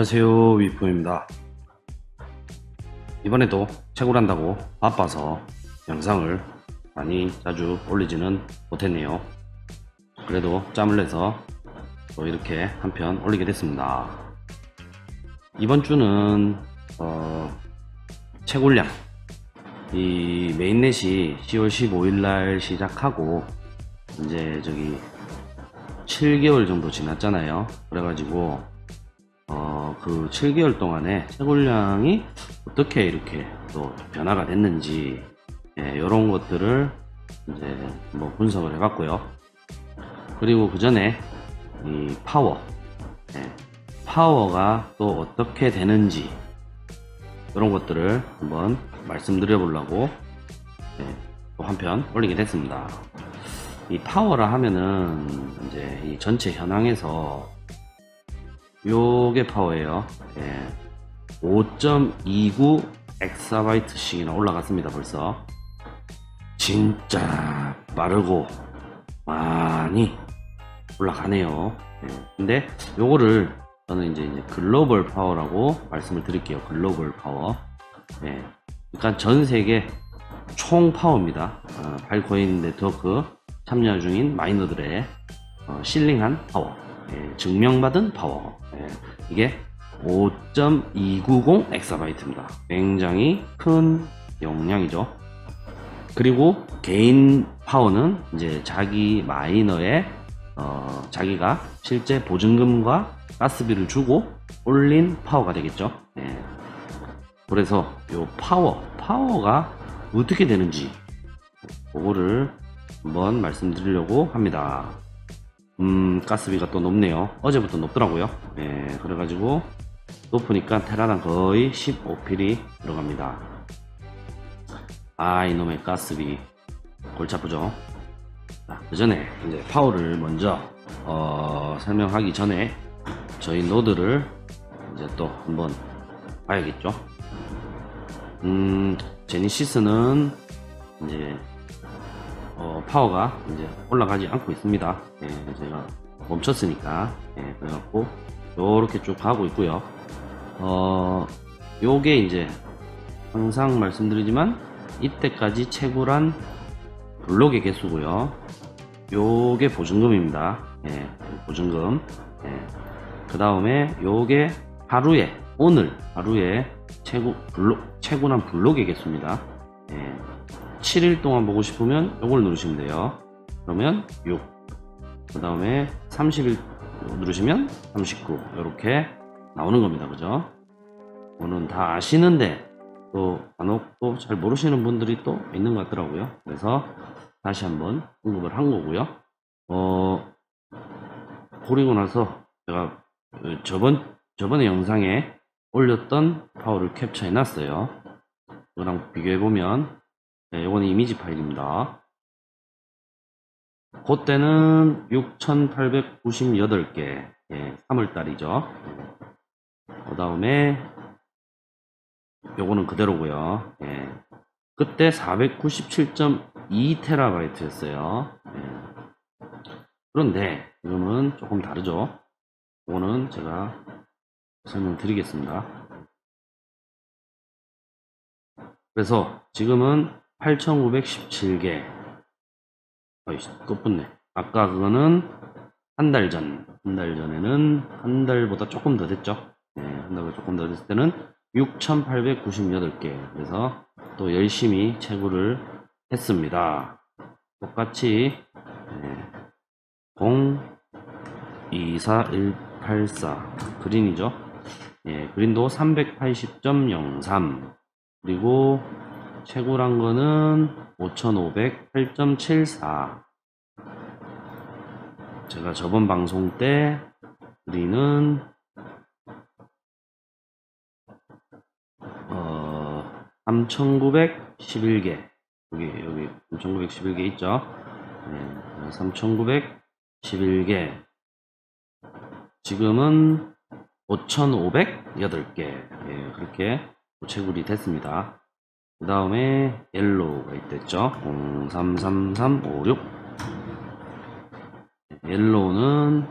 안녕하세요, 위포입니다. 이번에도 채굴 한다고 바빠서 영상을 많이 자주 올리지는 못했네요. 그래도 짬을 내서 또 이렇게 한 편 올리게 됐습니다. 이번 주는 채굴량, 이 메인넷이 10월 15일날 시작하고 이제 7개월 정도 지났잖아요. 그래가지고 그 7개월 동안에 채굴량이 어떻게 이렇게 또 변화가 됐는지, 이런 것들을 이제 한번 분석을 해봤고요. 그리고 그 전에 이 파워가 또 어떻게 되는지, 이런 것들을 한번 말씀드려 보려고 또 한편 올리게 됐습니다. 이 파워라 하면은 이제 이 전체 현황에서 요게 파워예요. 5.29 엑사바이트씩이나 올라갔습니다. 벌써 진짜 빠르고 많이 올라가네요. 근데 요거를 저는 이제 글로벌 파워라고 말씀을 드릴게요. 글로벌 파워. 그러니까 전 세계 총 파워입니다. 발코인 네트워크 참여 중인 마이너들의 실링한 파워, 증명받은 파워. 이게 5.290 엑사바이트입니다. 굉장히 큰 용량이죠. 그리고 개인 파워는 이제 자기 마이너에 자기가 실제 보증금과 가스비를 주고 올린 파워가 되겠죠. 그래서 요 파워가 어떻게 되는지 그거를 한번 말씀드리려고 합니다. 가스비가 또 높네요. 어제부터 높더라고요. 그래가지고 높으니까 테라당 거의 15필이 들어갑니다. 이놈의 가스비 골치 아프죠. 그 전에 이제 파워를 먼저 설명하기 전에 저희 노드를 이제 또 한번 봐야겠죠. 제니시스는 이제 파워가 이제 올라가지 않고 있습니다. 제가 멈췄으니까. 그래갖고 요렇게 쭉 가고 있고요. 요게 이제 항상 말씀드리지만 이때까지 채굴한 블록의 개수고요. 요게 보증금입니다. 보증금. 그 다음에 요게 오늘 하루에 채굴한 블록의 개수입니다. 7일 동안 보고 싶으면 요걸 누르시면 돼요. 그러면 6, 그 다음에 30일 누르시면 39, 이렇게 나오는 겁니다. 그죠? 오늘 다 아시는데 또 간혹 또 잘 모르시는 분들이 또 있는 것 같더라고요. 그래서 다시 한번 언급을 한 거고요. 그리고 나서 제가 저번에 영상에 올렸던 파워를 캡처해 놨어요. 이거랑 비교해 보면 이거는 이미지 파일입니다. 그때는 6,898개, 3월달이죠. 그 다음에 요거는 그대로고요. 그때 497.2TB 였어요. 그런데 지금은 조금 다르죠. 이거는 제가 설명드리겠습니다. 그래서 지금은 8,917개. 또 붙네. 아까 그거는 한 달 전에는 한 달보다 조금 더 됐죠. 한 달보다 조금 더 됐을 때는 6,898개. 그래서 또 열심히 채굴을 했습니다. 똑같이 024184 그린이죠. 그린도 380.03. 그리고 채굴한 거는 5508.74. 제가 저번 방송 때 우리는 3911개, 여기 3911개 있죠. 3911개. 지금은 5508개. 그렇게 채굴이 됐습니다. 그 다음에 옐로우가 있댔죠. 033356. 옐로우는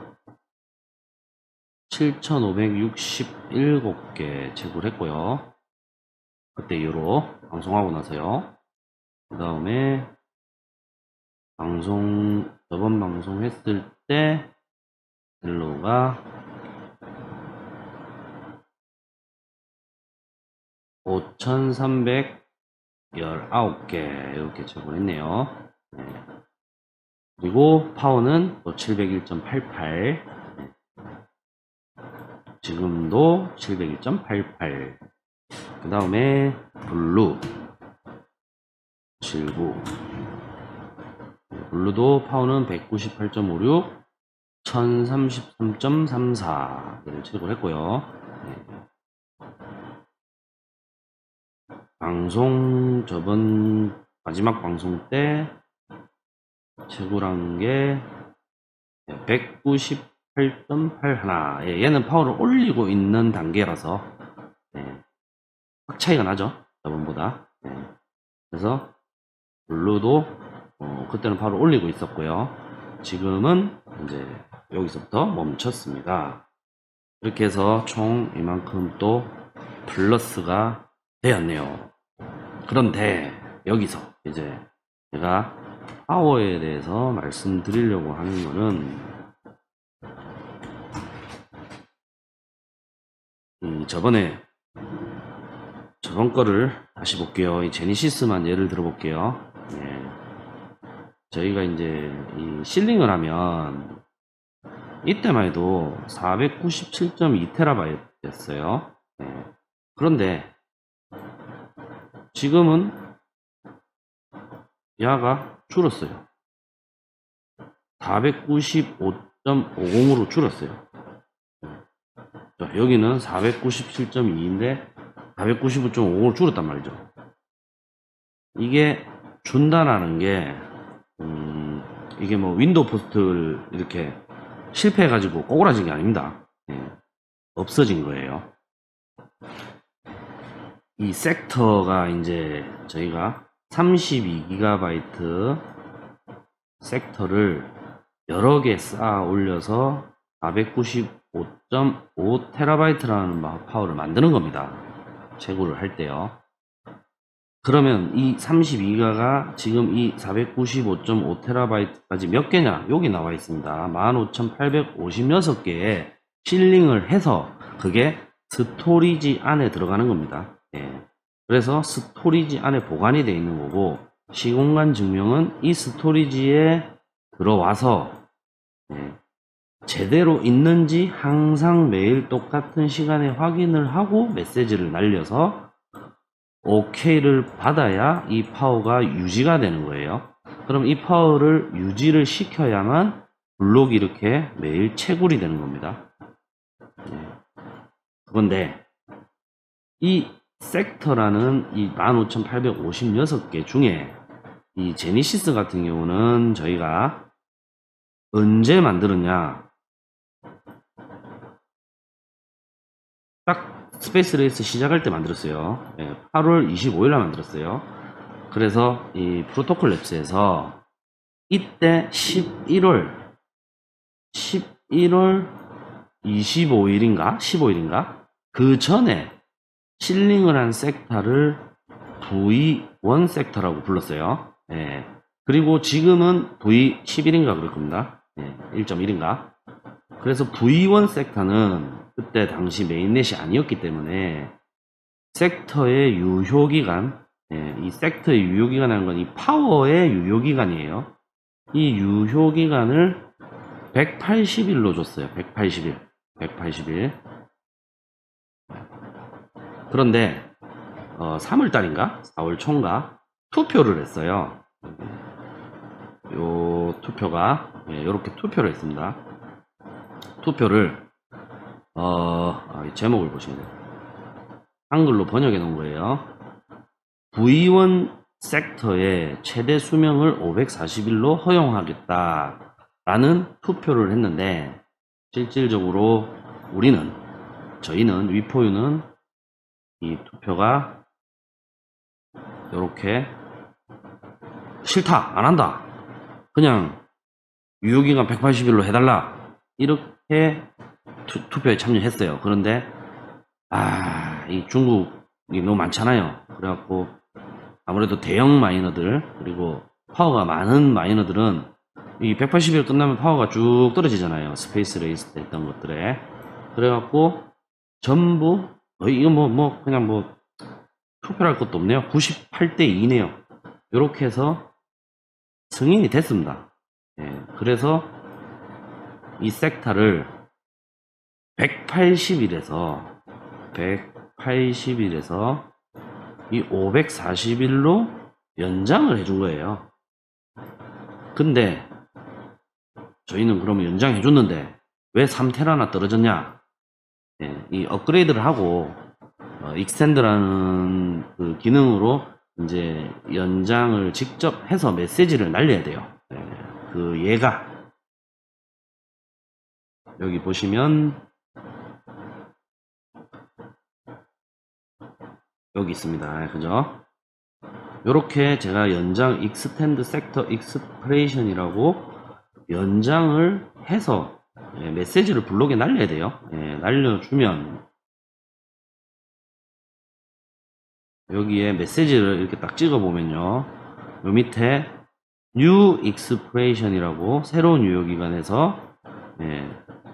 7,567개 채굴 했고요. 그때 이후로 방송하고 나서요. 그 다음에 저번 방송 했을 때 딜로가 5,319개 이렇게 채굴했네요. 네. 그리고 파워는 또 701.88, 지금도 701.88. 그 다음에 블루 79, 블루도 파워는 198.56, 1033.34를 채굴했고요. 방송 저번 마지막 방송 때 채굴한 게 198.81. 얘는 파워를 올리고 있는 단계라서 확 차이가 나죠, 저번보다. 그래서 블루도 그때는 파워를 올리고 있었고요. 지금은 이제 여기서부터 멈췄습니다. 이렇게 해서 총 이만큼 또 플러스가 되었네요. 그런데 여기서 이제 제가 파워에 대해서 말씀드리려고 하는 거는 저번 거를 다시 볼게요. 이 제니시스만 예를 들어 볼게요. 저희가 이제 이 실링을 하면 이때만 해도 497.2TB였어요. 그런데 지금은 야가 줄었어요. 495.50으로 줄었어요. 자, 여기는 497.2인데 495.50으로 줄었단 말이죠. 이게 준다라는 게 이게 뭐 윈도우 포스트를 이렇게 실패해가지고 꼬꾸라진 게 아닙니다. 없어진 거예요. 이 섹터가 이제 저희가 32GB 섹터를 여러 개 쌓아 올려서 495.5TB라는 파워를 만드는 겁니다. 채굴을 할 때요. 그러면 이 32기가가 지금 이 495.5TB까지 몇 개냐? 여기 나와 있습니다. 15,856개의 실링을 해서 그게 스토리지 안에 들어가는 겁니다. 그래서 스토리지 안에 보관이 되어 있는 거고, 시공간 증명은 이 스토리지에 들어와서 제대로 있는지 항상 매일 똑같은 시간에 확인을 하고 메시지를 날려서 OK를 받아야 이 파워가 유지가 되는 거예요. 그럼 이 파워를 유지를 시켜야만 블록이 이렇게 매일 채굴이 되는 겁니다. 그런데 이 섹터라는 이 15,856개 중에 이 제니시스 같은 경우는 저희가 언제 만들었냐, 딱 스페이스 레이스 시작할 때 만들었어요. 8월 25일날 만들었어요. 그래서 이 프로토콜 랩스에서 이때 11월 25일인가 15일인가 그 전에 실링을 한 섹터를 V1 섹터라고 불렀어요. 그리고 지금은 V11인가 그럴 겁니다. 1.1인가. 그래서 V1 섹터는 그때 당시 메인넷이 아니었기 때문에 섹터의 유효기간, 이 섹터의 유효기간이라는 건 이 파워의 유효기간이에요. 이 유효기간을 180일로 줬어요. 180일. 그런데 3월달인가 4월 초인가 투표를 했어요. 요 투표가 이렇게 투표를 했습니다. 투표를 제목을 보시면 돼요. 한글로 번역해 놓은 거예요. V1 sektor의 최대 수명을 540일로 허용하겠다라는 투표를 했는데, 실질적으로 저희는 위포유는 이 투표가 이렇게 싫다, 안 한다, 그냥 유효기간 180일로 해달라, 이렇게 투표에 참여했어요. 그런데 이 중국이 너무 많잖아요. 그래갖고 아무래도 대형 마이너들 그리고 파워가 많은 마이너들은 이 180일 끝나면 파워가 쭉 떨어지잖아요. 스페이스 레이스 때 했던 것들에. 그래갖고 전부 이거 그냥 투표할 것도 없네요. 98대 2네요. 이렇게 해서 승인이 됐습니다. 그래서 이 섹타를 180일에서 이 540일로 연장을 해준 거예요. 근데 저희는 그러면 연장해줬는데 왜 3테라나 떨어졌냐? 이 업그레이드를 하고 익스텐드라는 그 기능으로 이제 연장을 직접 해서 메시지를 날려야 돼요. 그 얘가 여기 보시면 여기 있습니다. 그죠? 요렇게 제가 연장 익스텐드 섹터 익스프레이션이라고 연장을 해서 메시지를 블록에 날려야 돼요. 날려주면 여기에 메시지를 이렇게 딱 찍어 보면요, 요 밑에 New Expression이라고 새로운 유효기간에서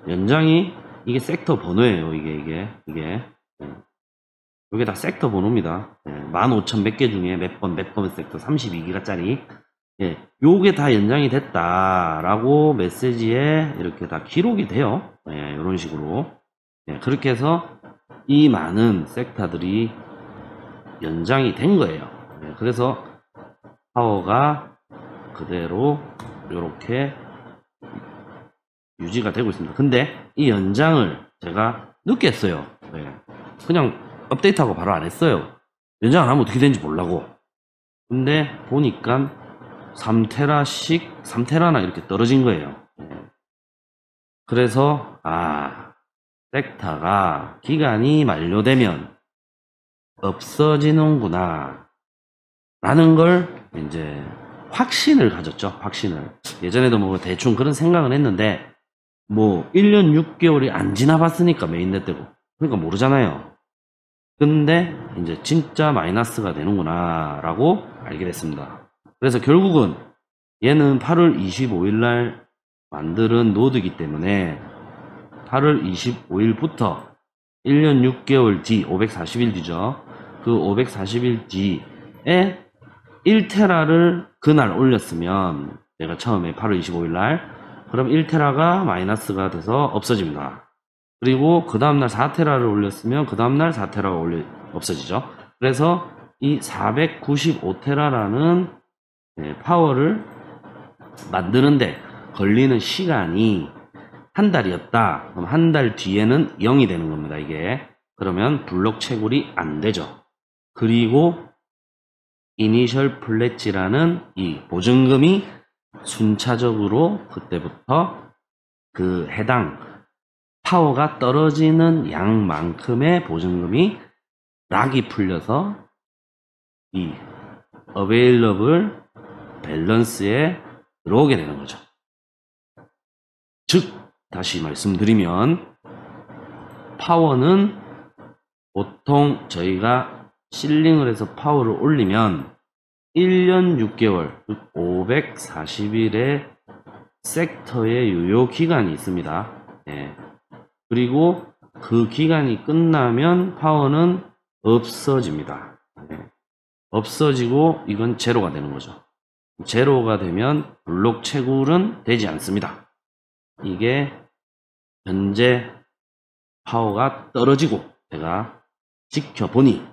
연장이 이게 섹터 번호예요. 이게 다 섹터 번호입니다. 15,000 몇 개 중에 몇 번 섹터 32기가짜리 요게 다 연장이 됐다라고 메시지에 이렇게 다 기록이 돼요. 이런 식으로 그렇게 해서 이 많은 섹터들이 연장이 된 거예요. 그래서 파워가 그대로 이렇게 유지가 되고 있습니다. 근데 이 연장을 제가 늦게 했어요. 그냥 업데이트하고 바로 안 했어요. 연장 안 하면 어떻게 되는지 모르고. 근데 보니까 3테라나 이렇게 떨어진 거예요. 그래서 섹타가 기간이 만료되면 없어지는구나 라는 걸 이제 확신을 가졌죠. 확신을. 예전에도 대충 그런 생각을 했는데 1년 6개월이 안 지나봤으니까 메인넷 되고 그러니까 모르잖아요. 근데 이제 진짜 마이너스가 되는구나 라고 알게 됐습니다. 그래서 결국은 얘는 8월 25일 날 만드는 노드이기 때문에 8월 25일부터 1년 6개월 뒤 540일 뒤죠. 그 540일 뒤에 1테라를 그날 올렸으면 내가 처음에 8월 25일 날 그럼 1테라가 마이너스가 돼서 없어집니다. 그리고 그 다음날 4테라를 올렸으면 그 다음날 4테라가 없어지죠. 그래서 이 495테라라는 파워를 만드는데 걸리는 시간이 한 달이었다. 그럼 한 달 뒤에는 0이 되는 겁니다. 이게. 그러면 블록 채굴이 안 되죠. 그리고 이니셜 플랫지라는 이 보증금이 순차적으로 그때부터 그 해당 파워가 떨어지는 양만큼의 보증금이 락이 풀려서 이 available 밸런스에 들어오게 되는 거죠. 즉 다시 말씀드리면 파워는 보통 저희가 실링을 해서 파워를 올리면 1년 6개월, 즉 540일의 섹터의 유효 기간이 있습니다. 그리고 그 기간이 끝나면 파워는 없어집니다. 없어지고 이건 제로가 되는 거죠. 제로가 되면 블록 채굴은 되지 않습니다. 이게 현재 파워가 떨어지고 제가 지켜보니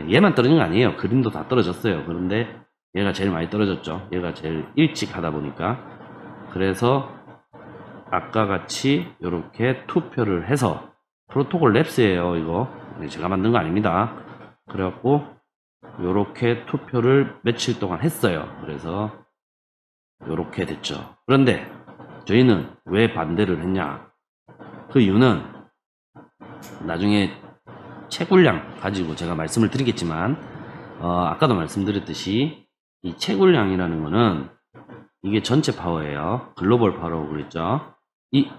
얘만 떨어진 거 아니에요. 그림도 다 떨어졌어요. 그런데 얘가 제일 많이 떨어졌죠. 얘가 제일 일찍 하다 보니까. 그래서 아까 같이 이렇게 투표를 해서 프로토콜 랩스예요. 이거 제가 만든 거 아닙니다. 그래갖고 이렇게 투표를 며칠 동안 했어요. 그래서 이렇게 됐죠. 그런데 저희는 왜 반대를 했냐? 그 이유는 나중에 채굴량 가지고 제가 말씀을 드리겠지만 아까도 말씀드렸듯이 이 채굴량이라는 거는 이게 전체 파워예요. 글로벌 파워라고 그랬죠. 이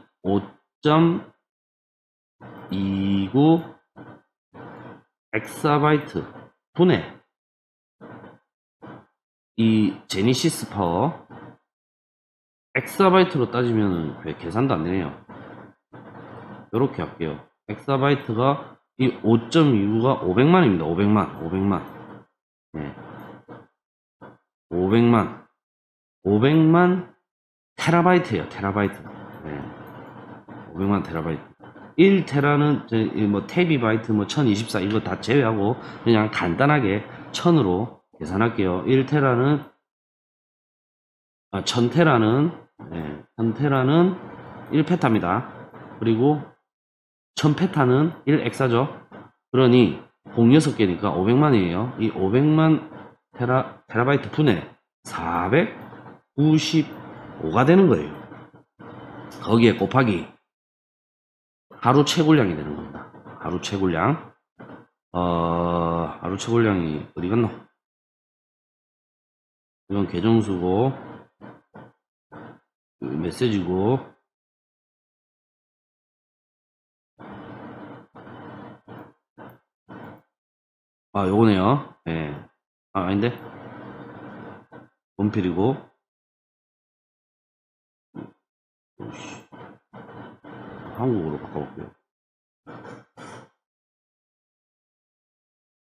29 엑사바이트 분의 이 제니시스 파워 엑사바이트로 따지면 왜 계산도 안 되네요. 이렇게 할게요. 엑사바이트가 이 5.29가 500만입니다. 500만. 네. 500만 테라바이트예요. 테라바이트. 네. 500만 테라바이트. 1테라는 뭐 테비바이트 뭐 1024 이거 다 제외하고 그냥 간단하게 1000으로 계산할게요. 1테라는 1000테라는 1페타입니다. 그리고 1000페타는 1엑사죠. 그러니 06개니까 500만이에요. 이 500만 테라바이트 분의 495가 되는 거예요. 거기에 곱하기 하루 채굴량이 되는 겁니다. 하루 채굴량. 하루 채굴량이 어디 갔노? 이건 계정수고 메시지고 요거네요. 예. 아닌데 원필이고 한국어로 바꿔볼게요.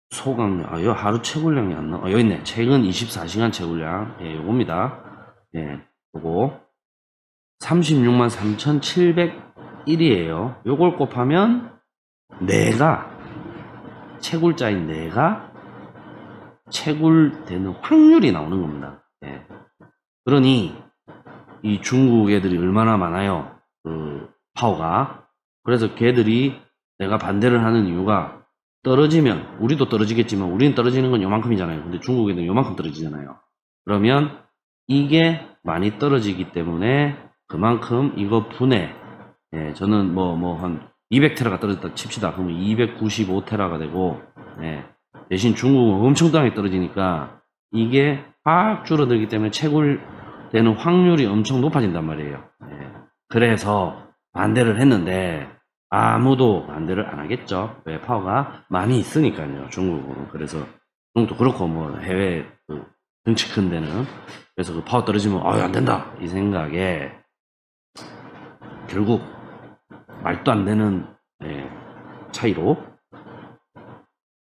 소각량, 여기 하루 채굴량이 안 나와. 여기 있네. 최근 24시간 채굴량. 예, 요겁니다. 예, 요거. 36만 3,701이에요. 요걸 곱하면 내가, 채굴자인 내가 채굴되는 확률이 나오는 겁니다. 예. 그러니, 이 중국 애들이 얼마나 많아요. 그, 파워가. 그래서 걔들이 내가 반대를 하는 이유가 떨어지면 우리도 떨어지겠지만 우리는 떨어지는 건 요만큼이잖아요. 근데 중국에는 요만큼 떨어지잖아요. 그러면 이게 많이 떨어지기 때문에 그만큼 이거 분해 저는 한 200테라가 떨어졌다 칩시다. 그러면 295테라가 되고 대신 중국은 엄청나게 떨어지니까 이게 확 줄어들기 때문에 채굴되는 확률이 엄청 높아진단 말이에요. 그래서 반대를 했는데 아무도 반대를 안 하겠죠. 왜? 파워가 많이 있으니까요. 중국은. 그래서 중국도 그렇고 뭐 해외 그 등치 큰 데는 그래서 그 파워 떨어지면 안 된다 이 생각에 결국 말도 안 되는 차이로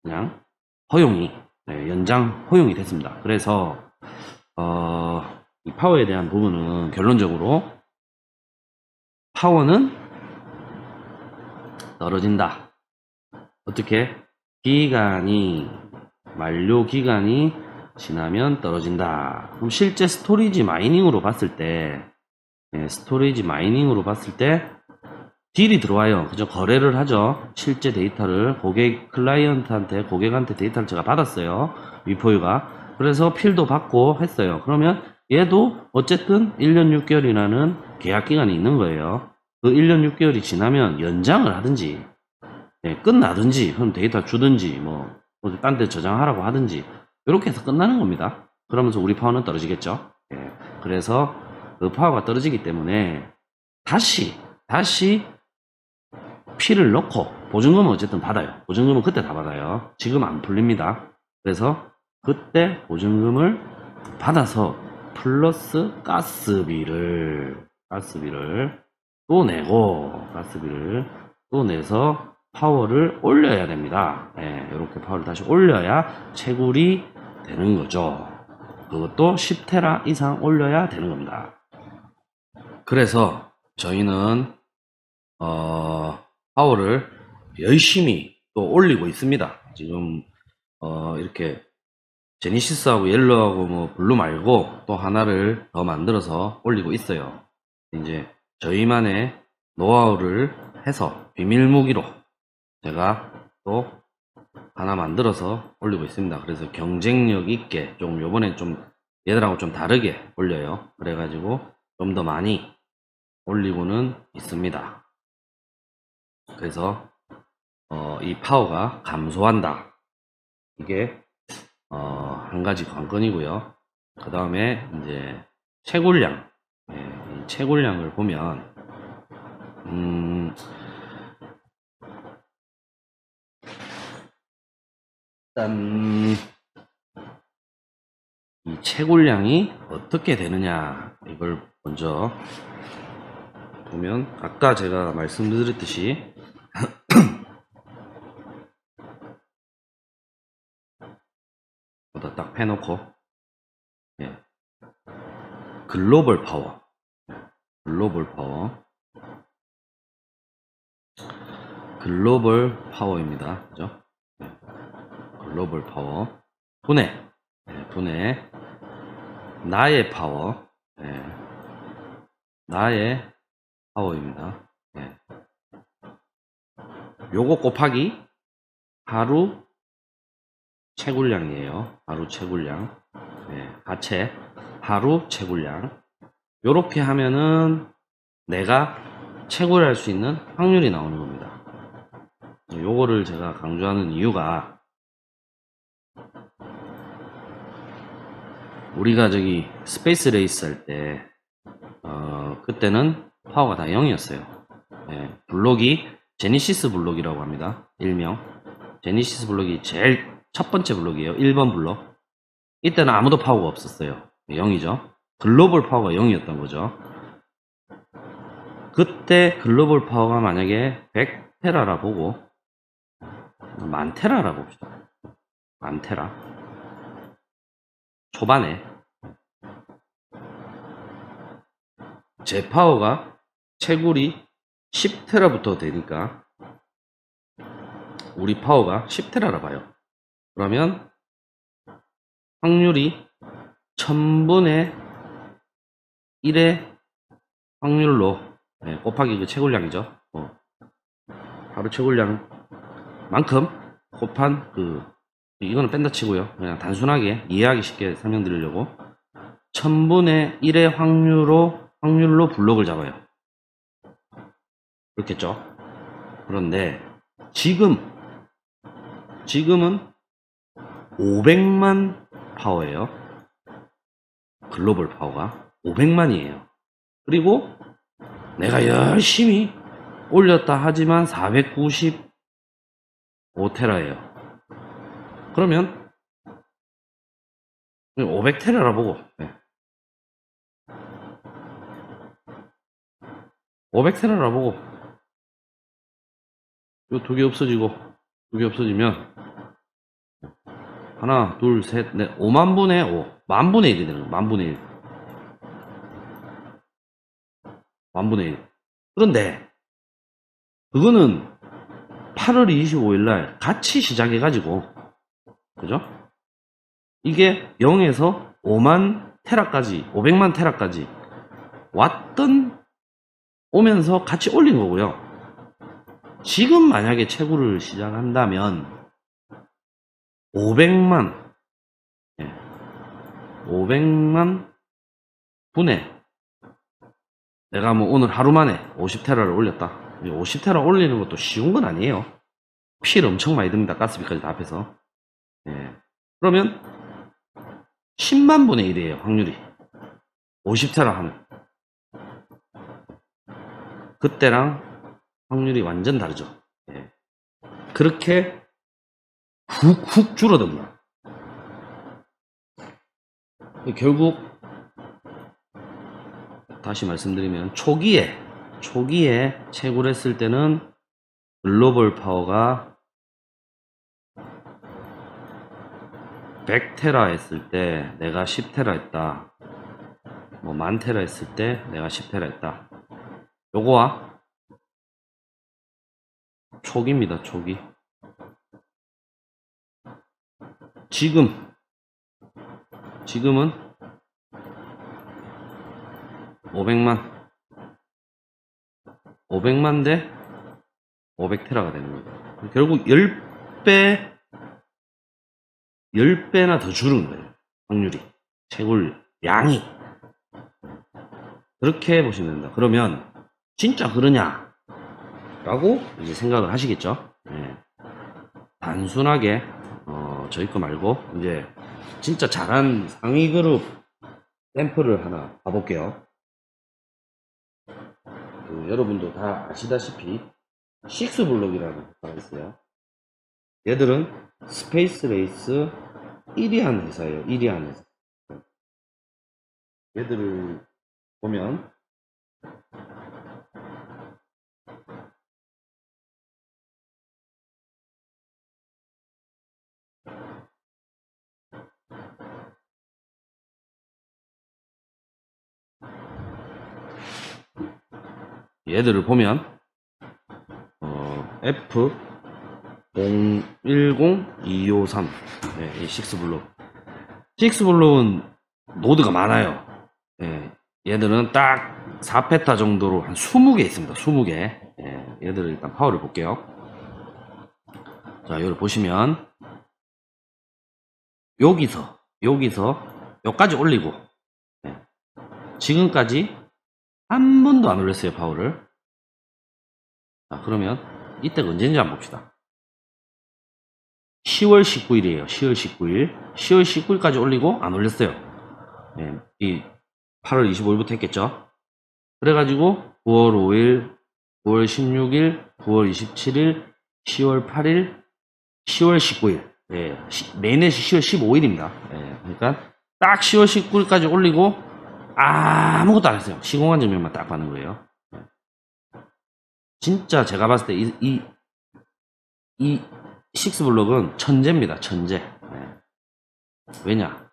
그냥 허용이 연장 허용이 됐습니다. 그래서 이 파워에 대한 부분은 결론적으로 파워는 떨어진다. 어떻게? 만료 기간이 지나면 떨어진다. 그럼 실제 스토리지 마이닝으로 봤을 때, 딜이 들어와요. 그죠? 거래를 하죠. 실제 데이터를 고객한테 데이터를 제가 받았어요. 위포유가. 그래서 필도 받고 했어요. 그러면 얘도 어쨌든 1년 6개월이라는 계약 기간이 있는 거예요. 그 1년 6개월이 지나면 연장을 하든지 끝나든지 그럼 데이터 주든지 딴 데 저장하라고 하든지 이렇게 해서 끝나는 겁니다. 그러면서 우리 파워는 떨어지겠죠. 그래서 그 파워가 떨어지기 때문에 다시 피를 넣고 보증금은 어쨌든 받아요. 보증금은 그때 다 받아요. 지금 안 풀립니다. 그래서 그때 보증금을 받아서 플러스 가스비를 또 내서 파워를 올려야 됩니다. 이렇게 파워를 다시 올려야 채굴이 되는 거죠. 그것도 10테라 이상 올려야 되는 겁니다. 그래서 저희는 파워를 열심히 또 올리고 있습니다. 지금 이렇게 제니시스하고 옐로하고 블루 말고 또 하나를 더 만들어서 올리고 있어요. 이제 저희만의 노하우를 해서 비밀 무기로 제가 또 하나 만들어서 올리고 있습니다. 그래서 경쟁력 있게 조금 요번에 좀 얘들하고 좀 다르게 올려요. 그래가지고 좀 더 많이 올리고는 있습니다. 그래서 이 파워가 감소한다. 이게 한 가지 관건이고요. 그 다음에 이제 채굴량, 채굴량을 보면 일단 이 채굴량이 어떻게 되느냐 이걸 먼저 보면, 아까 제가 말씀드렸듯이 딱 해놓고, 예. 글로벌 파워, 글로벌 파워입니다. 그죠? 예. 글로벌 파워, 분해, 예. 분해, 나의 파워, 예. 나의 파워입니다. 예. 요거 곱하기 하루 채굴량이에요. 하루 채굴량, 예. 하체 하루 채굴량. 요렇게 하면은 내가 채굴할 수 있는 확률이 나오는 겁니다. 요거를 제가 강조하는 이유가, 우리가 저기 스페이스 레이스 할 때 그때는 파워가 다 0이었어요. 예, 블록이 제니시스 블록이라고 합니다. 일명 제니시스 블록이 제일 첫 번째 블록이에요. 1번 블록. 이때는 아무도 파워가 없었어요. 0이죠. 글로벌 파워가 0이었던 거죠. 그때 글로벌 파워가 만약에 100테라라 보고, 만테라라 봅시다. 만테라. 초반에 제 파워가 채굴이 10테라부터 되니까 우리 파워가 10테라라 봐요. 그러면 확률이 1000분의 1의 확률로, 네, 곱하기 그 채굴량이죠. 하루 채굴량만큼 곱한 이거는 뺀다 치고요. 그냥 단순하게 이해하기 쉽게 설명드리려고 1000분의 1의 확률로 블록을 잡아요. 그렇겠죠? 그런데 지금은 500만 파워예요. 글로벌 파워가 500만이에요. 그리고 내가 열심히 올렸다 하지만 495테라예요. 그러면 500테라라 보고, 네. 500테라라 보고 요 두 개 없어지고 두 개 없어지면 하나, 둘, 셋, 넷, 5만분의 5, 만분의 1이 되는 거예요. 만분의 1. 만분의 1. 그런데 그거는 8월 25일날 같이 시작해가지고, 그죠? 이게 0에서 5만 테라까지, 500만 테라까지 오면서 같이 올린 거고요. 지금 만약에 채굴을 시작한다면 500만, 예, 500만 분에 내가 뭐 오늘 하루 만에 50테라를 올렸다. 50테라 올리는 것도 쉬운 건 아니에요. 필 엄청 많이 듭니다. 가스비까지 다 합해서. 예. 그러면 10만 분의 1이에요. 확률이. 50테라 하면. 그때랑 확률이 완전 다르죠. 예. 그렇게 훅훅 줄어듭니다. 결국 다시 말씀드리면 초기에 채굴했을 때는 글로벌 파워가 100테라 했을 때 내가 10테라 했다. 뭐 만테라 했을 때 내가 10테라 했다. 요거와 초기입니다. 초기. 지금은 500만 대 500테라가 되는 거예요. 결국 10배나 더 줄은 거예요. 확률이. 채굴 양이. 그렇게 보시면 됩니다. 그러면 진짜 그러냐? 라고 이제 생각을 하시겠죠? 네. 단순하게, 저희 거 말고, 이제 진짜 잘한 상위 그룹 샘플을 하나 봐볼게요. 여러분도 다 아시다시피 식스블록이라는 거가 있어요. 얘들은 스페이스 레이스 1위 한 회사예요. 1위 한 회사. 얘들을 보면 F010253 네, 이 식스블록. 식스블록은 노드가 많아요. 네, 얘들은 딱 4페타 정도로 한 20개 있습니다. 20개. 네, 얘들을 일단 파워를 볼게요. 자, 여기 보시면 여기서 여기까지 올리고 네, 지금까지 한 번도 안 올렸어요. 파워를. 자, 그러면 이때가 언제인지 한번 봅시다. 10월 19일이에요. 10월 19일. 10월 19일까지 올리고 안 올렸어요. 네, 이 8월 25일부터 했겠죠. 그래가지고 9월 5일, 9월 16일, 9월 27일, 10월 8일, 10월 19일. 네, 매일넷이 10월 15일입니다. 네, 그러니까 딱 10월 19일까지 올리고 아무것도 안 했어요. 시공한 장면만 딱 받는 거예요. 네. 진짜 제가 봤을 때 이 식스블록은 천재입니다. 천재. 네. 왜냐?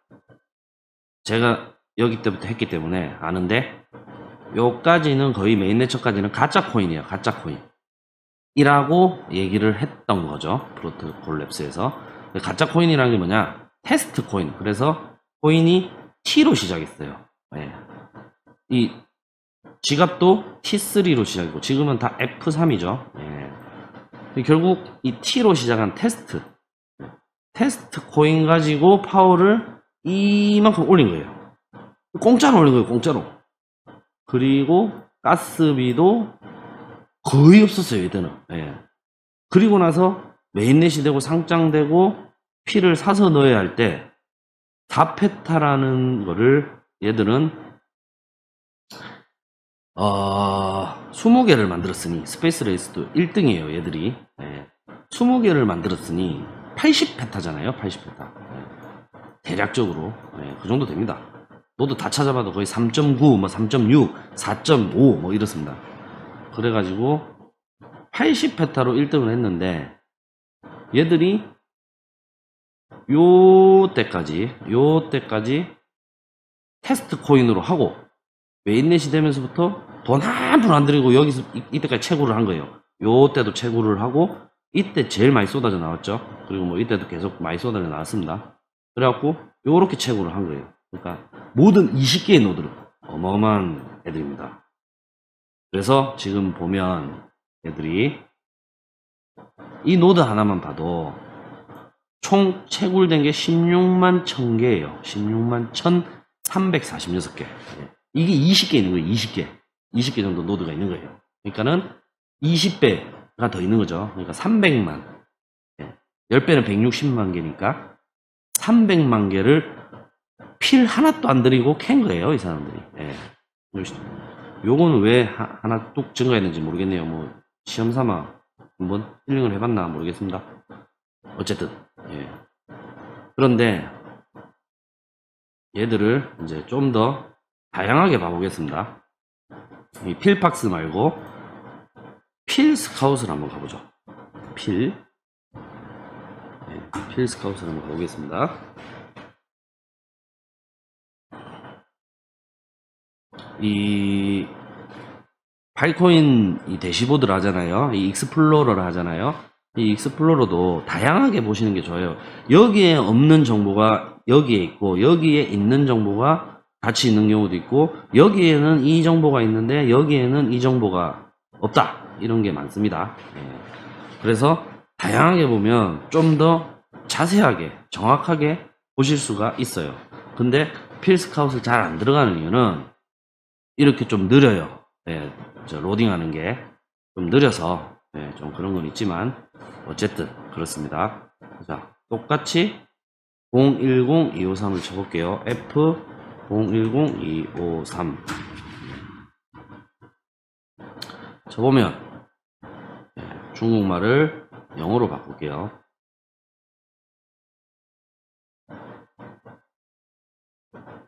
제가 여기 때부터 했기 때문에 아는데 요까지는 거의 메인 네처까지는 가짜 코인이에요. 가짜 코인 이라고 얘기를 했던 거죠. 프로토콜 랩스에서. 가짜 코인이라는 게 뭐냐? 테스트 코인. 그래서 코인이 T로 시작했어요. 네. 이 지갑도 T3로 시작이고 지금은 다 F3이죠. 네. 결국 이 T로 시작한 테스트 코인 가지고 파워를 이만큼 올린 거예요. 공짜로 올린 거예요. 공짜로. 그리고 가스비도 거의 없었어요. 이때는. 예. 그리고 나서 메인넷이 되고 상장되고 피를 사서 넣어야 할 때 4페타라는 거를 얘들은 20개를 만들었으니 스페이스 레이스도 1등이에요. 얘들이. 예. 20개를 만들었으니 80페타잖아요. 80페타. 예. 대략적으로 예, 그 정도 됩니다. 노드 다 찾아봐도 거의 3.9, 뭐 3.6, 4.5 뭐 이렇습니다. 그래가지고 80페타로 1등을 했는데 얘들이 요때까지 테스트 코인으로 하고 메인넷이 되면서부터 돈 한 푼 안 들이고 여기서 이때까지 채굴을 한 거예요. 요때도 채굴을 하고 이때 제일 많이 쏟아져 나왔죠. 그리고 뭐 이때도 계속 많이 쏟아져 나왔습니다. 그래갖고 요렇게 채굴을 한 거예요. 그러니까 모든 20개의 노드로 어마어마한 애들입니다. 그래서 지금 보면 애들이 이 노드 하나만 봐도 총 채굴된 게 16만 1000개예요. 16만 1346개. 이게 20개 있는 거예요. 20개 정도 노드가 있는 거예요. 그러니까는 20배가 더 있는 거죠. 그러니까 300만. 10배는 160만 개니까 300만 개를 필 하나도 안 들이고 캔 거예요. 이 사람들이. 요거는 왜 하나 뚝 증가했는지 모르겠네요. 뭐 시험 삼아 한번 힐링을 해봤나 모르겠습니다. 어쨌든 그런데 얘들을 이제 좀 더 다양하게 봐보겠습니다. 이 필박스 말고 필 스카웃을 한번 가보죠. 필 스카웃을 한번 가보겠습니다. 이 파이코인 이 대시보드를 하잖아요. 이 익스플로러를 하잖아요. 이 익스플로러도 다양하게 보시는 게 좋아요. 여기에 없는 정보가 여기에 있고 여기에 있는 정보가 같이 있는 경우도 있고 여기에는 이 정보가 있는데 여기에는 이 정보가 없다. 이런 게 많습니다. 그래서 다양하게 보면 좀 더 자세하게 정확하게 보실 수가 있어요. 근데 필스카웃을 잘 안 들어가는 이유는 이렇게 좀 느려요. 로딩하는 게 좀 느려서 좀 그런 건 있지만 어쨌든 그렇습니다. 자, 똑같이 010253을 쳐볼게요. F010253 쳐보면 중국말을 영어로 바꿀게요.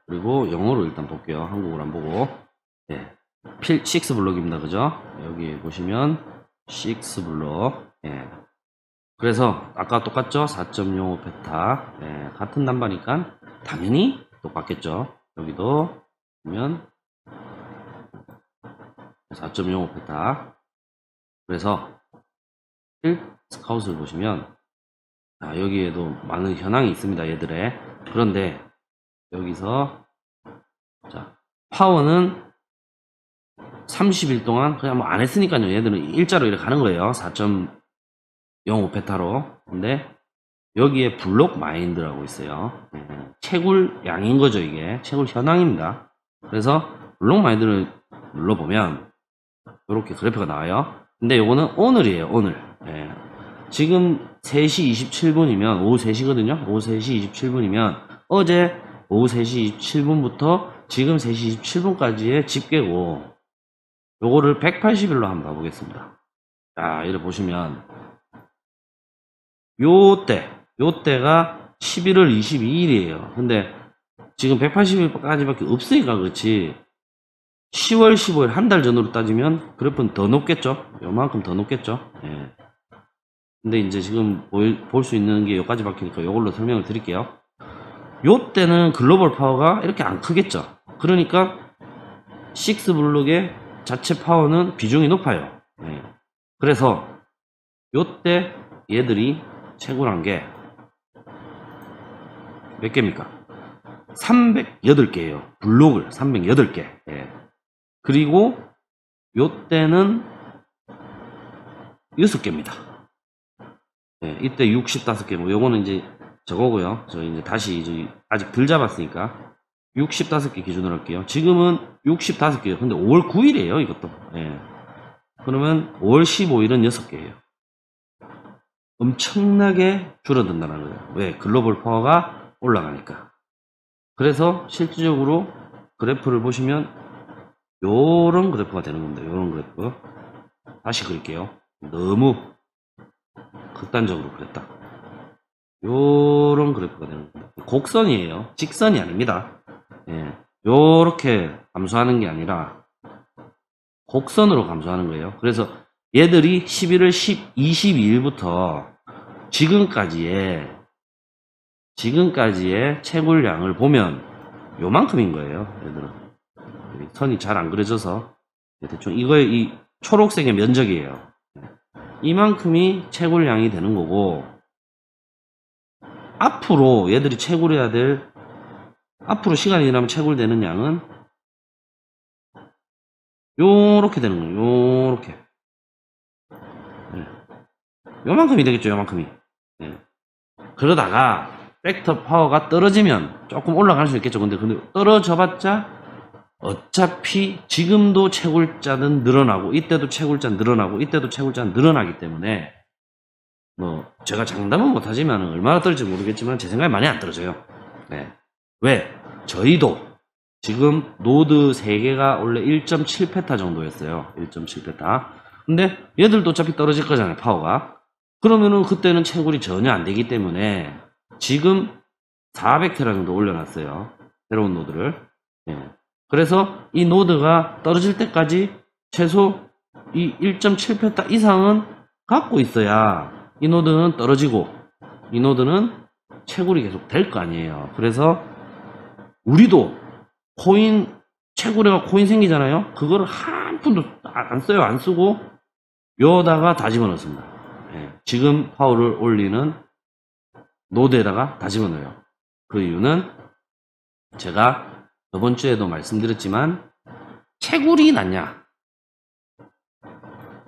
그리고 영어로 일단 볼게요. 한국어로 안 보고. 예. 6 블록입니다. 그죠? 여기 보시면 6 블록. 예. 그래서 아까 똑같죠? 4.05 페타. 예. 같은 남바니까 당연히 똑같겠죠. 여기도 보면 4.05 페타. 그래서 스카웃을 보시면 여기에도 많은 현황이 있습니다. 얘들의. 그런데 여기서 자 파워는 30일 동안 그냥 뭐 안 했으니까요. 얘들은 일자로 이렇게 가는 거예요. 4.05 페타로. 근데 여기에 블록 마인드라고 있어요. 채굴 양인 거죠. 이게 채굴 현황입니다. 그래서 블록 마인드를 눌러보면 이렇게 그래프가 나와요. 근데 요거는 오늘이에요. 오늘. 지금 3시 27분이면 오후 3시거든요. 오후 3시 27분이면 어제 오후 3시 27분부터 지금 3시 27분까지의 집계고 요거를 180일로 한번 봐보겠습니다. 자, 이렇게 보시면 요때가 11월 22일이에요. 근데 지금 180일까지밖에 없으니까 그렇지 10월 15일 한 달 전으로 따지면 그래프는 더 높겠죠. 요만큼 더 높겠죠. 예. 근데 이제 지금 볼 수 있는 게 여기까지 바뀌니까 요걸로 설명을 드릴게요. 요때는 글로벌 파워가 이렇게 안 크겠죠. 그러니까 6 블록의 자체 파워는 비중이 높아요. 예. 그래서 요때 얘들이 채굴한 게 몇 개입니까? 308개예요. 블록을 308개. 예. 그리고 요때는 6개입니다. 예, 이때 65개, 뭐, 요거는 이제 저거고요. 저 이제 다시 이제 아직 덜 잡았으니까 65개 기준으로 할게요. 지금은 65개예요. 근데 5월 9일이에요, 이것도. 예. 그러면 5월 15일은 6개예요. 엄청나게 줄어든다는 거예요. 왜? 글로벌 파워가 올라가니까. 그래서 실질적으로 그래프를 보시면 요런 그래프가 되는 겁니다. 요런 그래프. 다시 그릴게요. 너무 극단적으로 그랬다. 요런 그래프가 되는 겁니다. 곡선이에요. 직선이 아닙니다. 예. 요렇게 감소하는 게 아니라 곡선으로 감소하는 거예요. 그래서 얘들이 11월 22일부터 지금까지의 채굴량을 보면 요만큼인 거예요. 얘들은. 선이 잘 안 그려져서 대충 이거의 이 초록색의 면적이에요. 이만큼이 채굴량이 되는 거고 앞으로 얘들이 채굴해야 될 앞으로 시간이 지나면 채굴되는 양은 요렇게 되는 거예요. 요렇게 요만큼이 되겠죠. 요만큼이. 그러다가 벡터 파워가 떨어지면 조금 올라갈 수 있겠죠. 근데 떨어져봤자 어차피 지금도 채굴자는 늘어나고 이때도 채굴자 늘어나고 이때도 채굴자 늘어나기 때문에 뭐 제가 장담은 못하지만 얼마나 떨어질지 모르겠지만 제 생각에 많이 안 떨어져요. 네. 왜? 저희도 지금 노드 3개가 원래 1.7페타 정도였어요. 1.7페타. 근데 얘들도 어차피 떨어질 거잖아요. 파워가. 그러면은 그때는 채굴이 전혀 안 되기 때문에 지금 400테라 정도 올려놨어요. 새로운 노드를. 네. 그래서 이 노드가 떨어질 때까지 최소 이 1.7페타 이상은 갖고 있어야 이 노드는 떨어지고 이 노드는 채굴이 계속 될 거 아니에요. 그래서 우리도 코인 채굴해가 코인 생기잖아요. 그거를 한 푼도 안 써요. 안 쓰고 여기다가 다 집어넣습니다. 지금 파워를 올리는 노드에다가 다 집어넣어요. 그 이유는 제가 저번 주에도 말씀드렸지만 채굴이 낫냐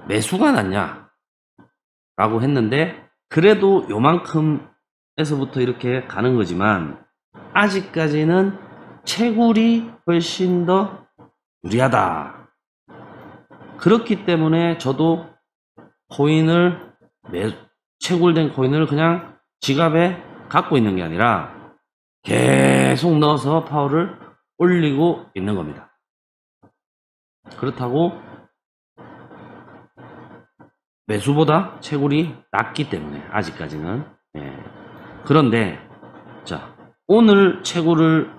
매수가 낫냐 라고 했는데 그래도 요만큼에서부터 이렇게 가는 거지만 아직까지는 채굴이 훨씬 더 유리하다. 그렇기 때문에 저도 코인을 채굴된 코인을 그냥 지갑에 갖고 있는 게 아니라 계속 넣어서 파워를 올리고 있는 겁니다. 그렇다고 매수보다 채굴이 낮기 때문에 아직까지는. 그런데 자 오늘 채굴을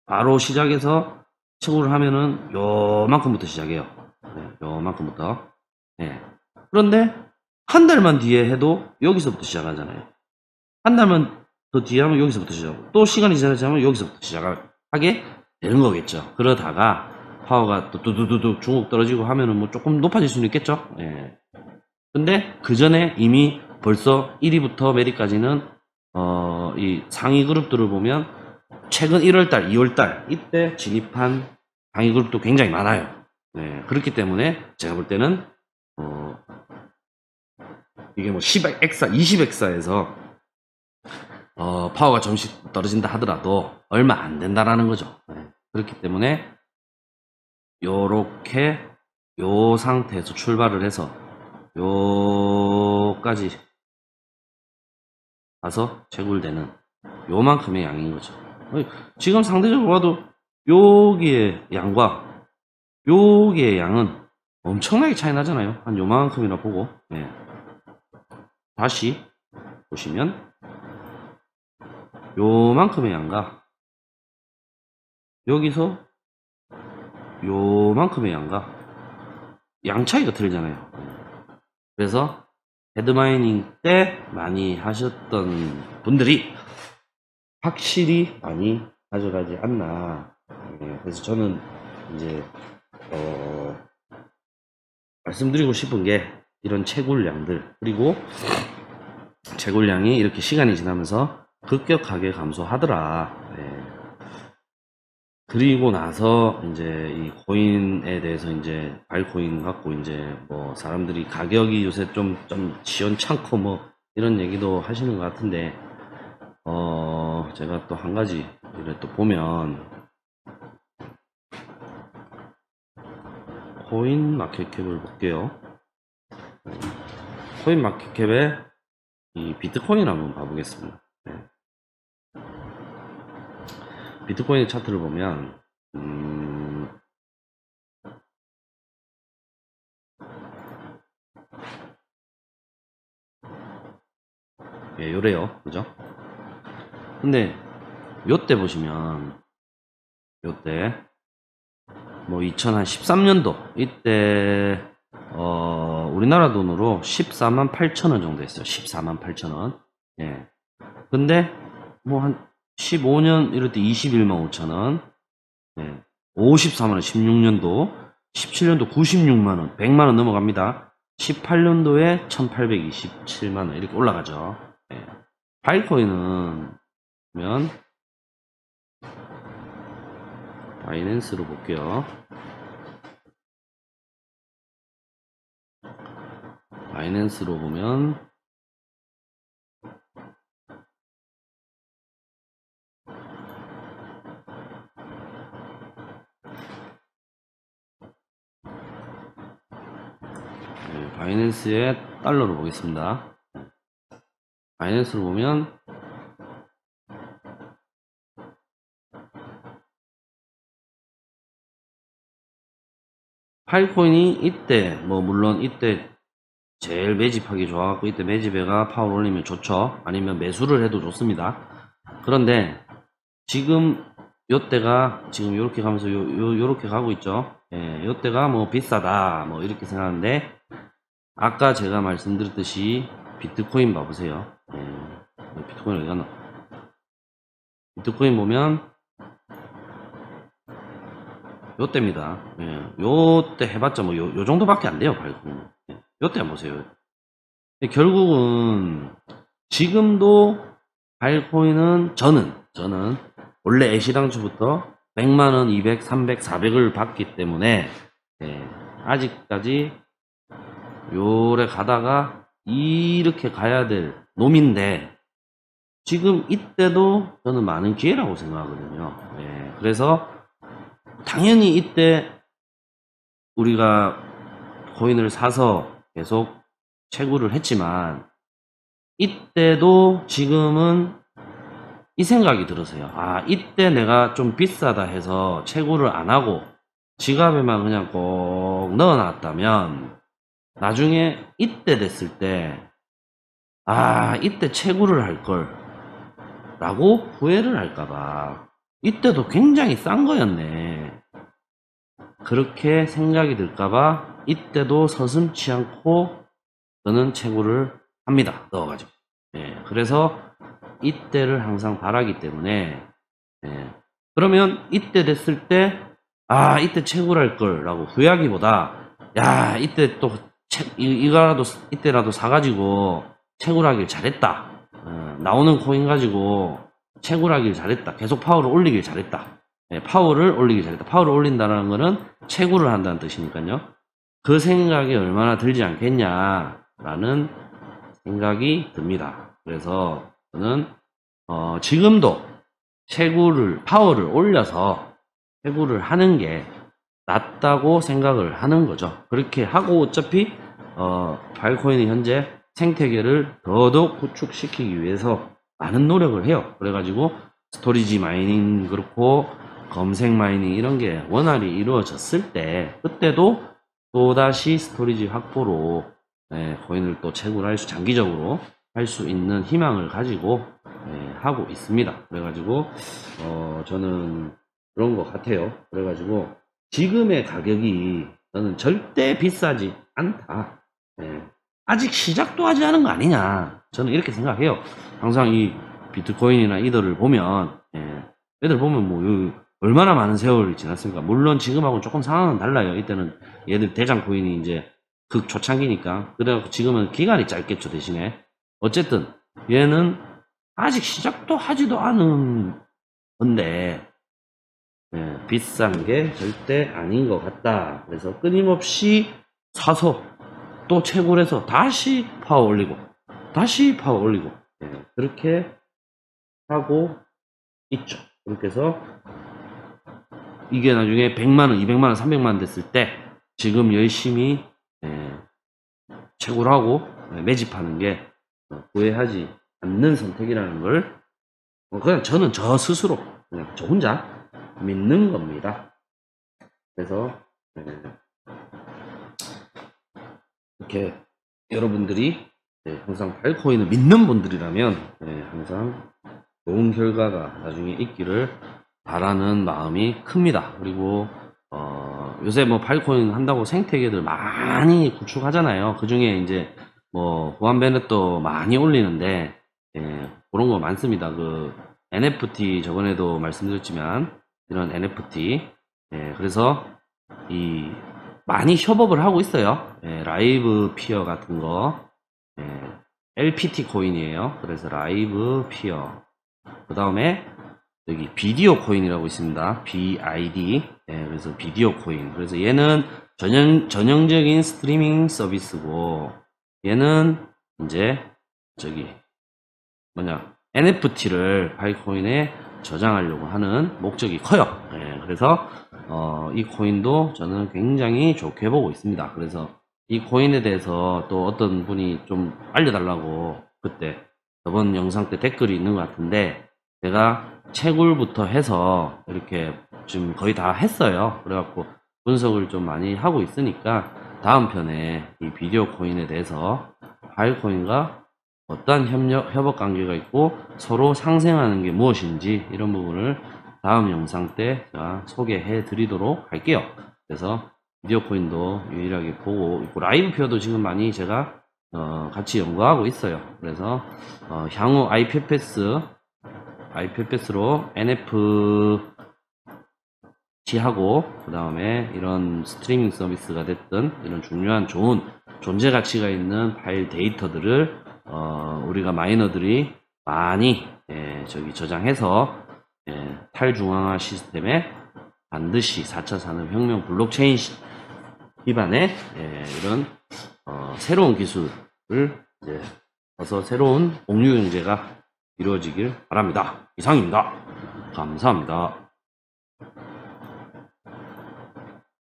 바로 시작해서 채굴을 하면은 요만큼부터 시작해요. 네, 요만큼부터. 네. 그런데 한 달만 뒤에 해도 여기서부터 시작하잖아요. 한 달만 더 뒤에 하면 여기서부터 시작하고 또 시간이 지나면 여기서부터 시작하게 되는 거겠죠. 그러다가 파워가 또 두두두둑 중국 떨어지고 하면은 뭐 조금 높아질 수는 있겠죠. 예. 근데 그 전에 이미 벌써 1위부터 메리까지는 이 상위 그룹들을 보면 최근 1월달, 2월달 이때 진입한 상위 그룹도 굉장히 많아요. 네, 그렇기 때문에 제가 볼 때는 이게 뭐 10엑사, 20엑사에서 파워가 조금씩 떨어진다 하더라도 얼마 안 된다라는 거죠. 네, 그렇기 때문에 요렇게 요 상태에서 출발을 해서 요까지 가서 채굴되는 요만큼의 양인 거죠. 지금 상대적으로 봐도 여기의 양과 여기의 양은 엄청나게 차이 나잖아요. 한 요만큼이나 보고. 네. 다시 보시면 요만큼의 양과 여기서 요만큼의 양과 양 차이가 틀리잖아요. 그래서 헤드마이닝 때 많이 하셨던 분들이 확실히 많이 가져가지 않나. 그래서 저는 이제 말씀드리고 싶은 게 이런 채굴량들, 그리고 채굴량이 이렇게 시간이 지나면서 급격하게 감소하더라. 그리고 나서 이제 이 코인에 대해서 이제 발코인 갖고 이제 뭐 사람들이 가격이 요새 좀 시원찮고 뭐 이런 얘기도 하시는 것 같은데 제가 또 한 가지 이래 또 보면 코인 마켓캡을 볼게요. 코인 마켓캡에 이 비트코인 한번 봐보겠습니다. 비트코인 차트를 보면 예, 요래요. 그죠? 근데 요때 보시면 요때 뭐 2013년도 이때 우리나라 돈으로 14만 8천원 정도 했어요. 14만 8천원. 예. 근데 뭐 한 15년 이럴 때 21만 5천원. 예. 54만원 16년도, 17년도 96만원, 100만원 넘어갑니다. 18년도에 1827만원 이렇게 올라가죠. 예. 바이코인은 보면 바이낸스로 볼게요. 바이낸스로 보면 바이낸스의 달러로 보겠습니다. 바이낸스로 보면 파이코인이 이때 뭐 물론 이때 제일 매집하기 좋아갖고 이때 매집해가 파워를 올리면 좋죠. 아니면 매수를 해도 좋습니다. 그런데 지금 요때가 지금 요렇게 가면서 요렇게 가고 있죠. 예, 요때가 뭐 비싸다 뭐 이렇게 생각하는데 아까 제가 말씀드렸듯이 비트코인 봐보세요. 예, 비트코인 어디 갔나? 비트코인 보면 요때입니다. 예, 요때 해봤자 뭐 요 정도밖에 안 돼요. 발코인. 예, 요때 한번 보세요. 결국은 지금도 발코인은 저는 원래 애시당초부터 100만원, 200, 300, 400을 받기 때문에 예, 아직까지 요래 가다가 이렇게 가야 될 놈인데 지금 이때도 저는 많은 기회라고 생각하거든요. 예, 그래서 당연히 이때 우리가 코인을 사서 계속 채굴을 했지만 이때도 지금은 이 생각이 들으세요. 아, 이때 내가 좀 비싸다 해서 채굴을 안 하고 지갑에만 그냥 꼭 넣어놨다면 나중에 이때 됐을 때 아, 이때 채굴을 할 걸 라고 후회를 할까봐 이때도 굉장히 싼 거였네. 그렇게 생각이 들까봐 이때도 서슴지 않고 저는 채굴을 합니다. 넣어가지고. 예, 그래서 이때를 항상 바라기 때문에, 예, 그러면 이때 됐을 때, 아, 이때 채굴할 걸 라고 후회하기보다, 야, 이때 또 이거라도 이때라도 사가지고 채굴하길 잘했다. 나오는 코인 가지고 채굴하길 잘했다. 계속 파워를 올리길 잘했다. 예, 파워를 올리길 잘했다. 파워를 올린다는 거는 채굴을 한다는 뜻이니까요. 그 생각이 얼마나 들지 않겠냐라는 생각이 듭니다. 그래서 저는 지금도 파워를 올려서 채굴을 하는 게 낫다고 생각을 하는 거죠. 그렇게 하고 어차피 바이코인이 현재 생태계를 더더욱 구축시키기 위해서 많은 노력을 해요. 그래가지고 스토리지 마이닝 그렇고 검색 마이닝 이런 게 원활히 이루어졌을 때 그때도 또다시 스토리지 확보로 코인을 또 채굴할 수 장기적으로 할 수 있는 희망을 가지고 하고 있습니다. 그래가지고 저는 그런 것 같아요. 그래가지고 지금의 가격이 저는 절대 비싸지 않다. 아직 시작도 하지 않은 거 아니냐. 저는 이렇게 생각해요. 항상 이 비트코인이나 이더를 보면, 얘들 보면 뭐, 얼마나 많은 세월이 지났습니까? 물론 지금하고는 조금 상황은 달라요. 이때는 얘들 대장 코인이 이제 극초창기니까. 그래갖고 지금은 기간이 짧겠죠, 대신에. 어쨌든, 얘는 아직 시작도 하지도 않은 건데, 비싼 게 절대 아닌 것 같다. 그래서 끊임없이 사서 또 채굴해서 다시 파워 올리고 다시 파워 올리고 그렇게 하고 있죠. 그렇게 해서 이게 나중에 100만원, 200만원, 300만원 됐을 때 지금 열심히 채굴하고 매집하는 게 후회하지 않는 선택이라는 걸 그냥 저는 저 스스로 그냥 저 혼자 믿는 겁니다. 그래서 이렇게 여러분들이 항상 바이코인을 믿는 분들이라면 항상 좋은 결과가 나중에 있기를 바라는 마음이 큽니다. 그리고 요새 뭐 바이코인 한다고 생태계들 많이 구축하잖아요. 그 중에 이제 뭐 후안 베넷도 많이 올리는데 그런 거 많습니다. 그 NFT 저번에도 말씀드렸지만 이런 NFT 그래서 많이 협업을 하고 있어요. 라이브 피어 같은 거 LPT 코인이에요. 그래서 라이브 피어 그 다음에 여기 비디오 코인이라고 있습니다. BID 그래서 비디오 코인 그래서 얘는 전형적인 스트리밍 서비스고 얘는 이제 저기 NFT를 바이코인에 저장하려고 하는 목적이 커요. 그래서 이 코인도 저는 굉장히 좋게 보고 있습니다. 그래서 이 코인에 대해서 또 어떤 분이 좀 알려달라고 그때 저번 영상 때 댓글이 있는 것 같은데 제가 채굴부터 해서 이렇게 지금 거의 다 했어요. 그래갖고 분석을 좀 많이 하고 있으니까 다음 편에 이 비디오 코인에 대해서 바이코인과 어떠한 협업 관계가 있고 서로 상생하는 게 무엇인지 이런 부분을 다음 영상 때 제가 소개해 드리도록 할게요. 그래서 비디오 코인도 유일하게 보고 있고 라이브 표도 지금 많이 제가 같이 연구하고 있어요. 그래서 향후 IPFS로 NFT하고 그 다음에 이런 스트리밍 서비스가 됐든 이런 중요한 좋은 존재 가치가 있는 파일 데이터들을 우리가 마이너들이 많이 저장해서 탈중앙화 시스템에 반드시 4차 산업혁명 블록체인 기반의 이런 새로운 기술을 어서 새로운 공유경제가 이루어지길 바랍니다. 이상입니다. 감사합니다.